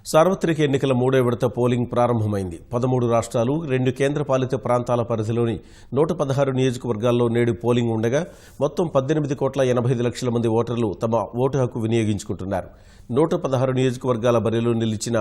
సార్వత్రిక ఎన్నికల మూడో విడత పోలింగ్ ప్రారంభమైంది. 13 రాష్ట్రాలు, 2 కేంద్రపాలిత ప్రాంతాల పరిధిలోని 116 నియోజకవర్గాల్లో నేడు పోలింగ్ ఉండగా మొత్తం 18,85,00,000 మంది ఓటర్లు తమ ఓటు హక్కు వినియోగించుకుంటున్నారు. 116 నియోజకవర్గాల బరిలో నిలిచిన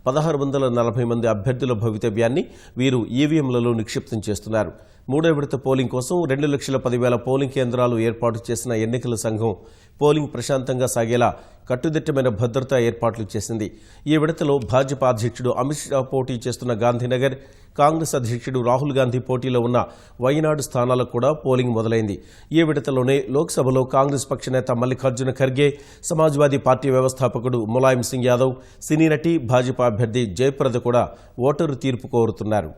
1,640 మంది అభ్యర్థుల భవితవ్యాన్ని వీరు ఈవీఎంలలో నిక్షిప్తం చేస్తున్నారు. మూడో విడత పోలింగ్ కోసం 2,10,000 పోలింగ్ కేంద్రాలు ఏర్పాటు చేసిన ఎన్నికల సంఘం పోలింగ్ ప్రశాంతంగా సాగేలా కట్టుదిట్టమైన భద్రతా ఏర్పాట్లు చేసింది. ఈ విడతలో భాజపా అధ్యక్షుడు అమిత్ షా పోటీ చేస్తున్న గాంధీనగర్, కాంగ్రెస్ అధ్యక్షుడు రాహుల్ గాంధీ పోటీలో ఉన్న వయనాడు స్థానాలకు కూడా పోలింగ్ మొదలైంది. ఈ విడతలోనే లోక్సభలో కాంగ్రెస్ పక్ష నేత మల్లికార్జున ఖర్గే, సమాజ్వాదీ పార్టీ వ్యవస్థాపకుడు ములాయం సింగ్ యాదవ్, సినీ నటి భాజపా అభ్యర్థి జయప్రద కూడా ఓటరు తీర్పు కోరుతున్నారు.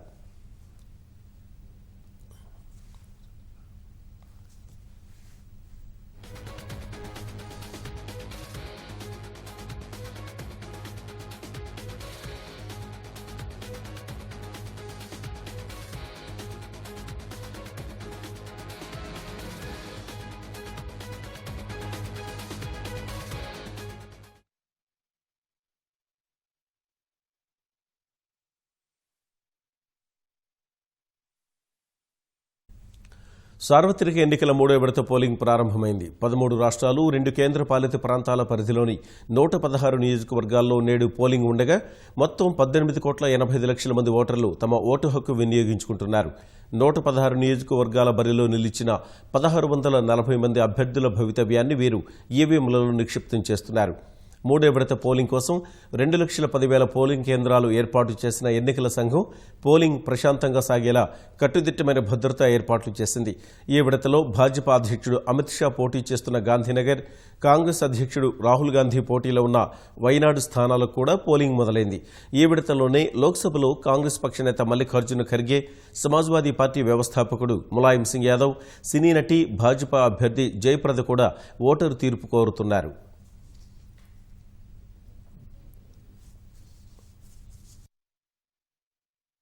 సార్వత్రిక ఎన్నికల మూడో విడత పోలింగ్ ప్రారంభమైంది. 13 రాష్ట్రాలు, 2 కేంద్రపాలిత ప్రాంతాల పరిధిలోని 116 నియోజకవర్గాల్లో నేడు పోలింగ్ ఉండగా మొత్తం 18,85,00,000 మంది ఓటర్లు తమ ఓటు హక్కు వినియోగించుకుంటున్నారు. 116 నియోజకవర్గాల బరిలో నిలిచిన 1,640 మంది అభ్యర్థుల భవితవ్యాన్ని వీరు ఈవీఎంలలో నిక్షిప్తం చేస్తున్నారు. మూడో విడత పోలింగ్ కోసం 2,10,000 పోలింగ్ కేంద్రాలు ఏర్పాటు చేసిన ఎన్నికల సంఘం పోలింగ్ ప్రశాంతంగా సాగేలా కట్టుదిట్టమైన భద్రతా ఏర్పాట్లు చేసింది. ఈ విడతలో భాజపా అధ్యక్షుడు అమిత్ షా పోటీ చేస్తున్న గాంధీనగర్, కాంగ్రెస్ అధ్యక్షుడు రాహుల్ గాంధీ పోటీలో ఉన్న వయనాడు స్థానాలకు కూడా పోలింగ్ మొదలైంది. ఈ విడతలోనే లోక్సభలో కాంగ్రెస్ పక్ష నేత మల్లికార్జున ఖర్గే, సమాజ్వాదీ పార్టీ వ్యవస్థాపకుడు ములాయం సింగ్ యాదవ్, సినీ నటి భాజపా అభ్యర్థి జయప్రద కూడా ఓటరు తీర్పు కోరుతున్నారు.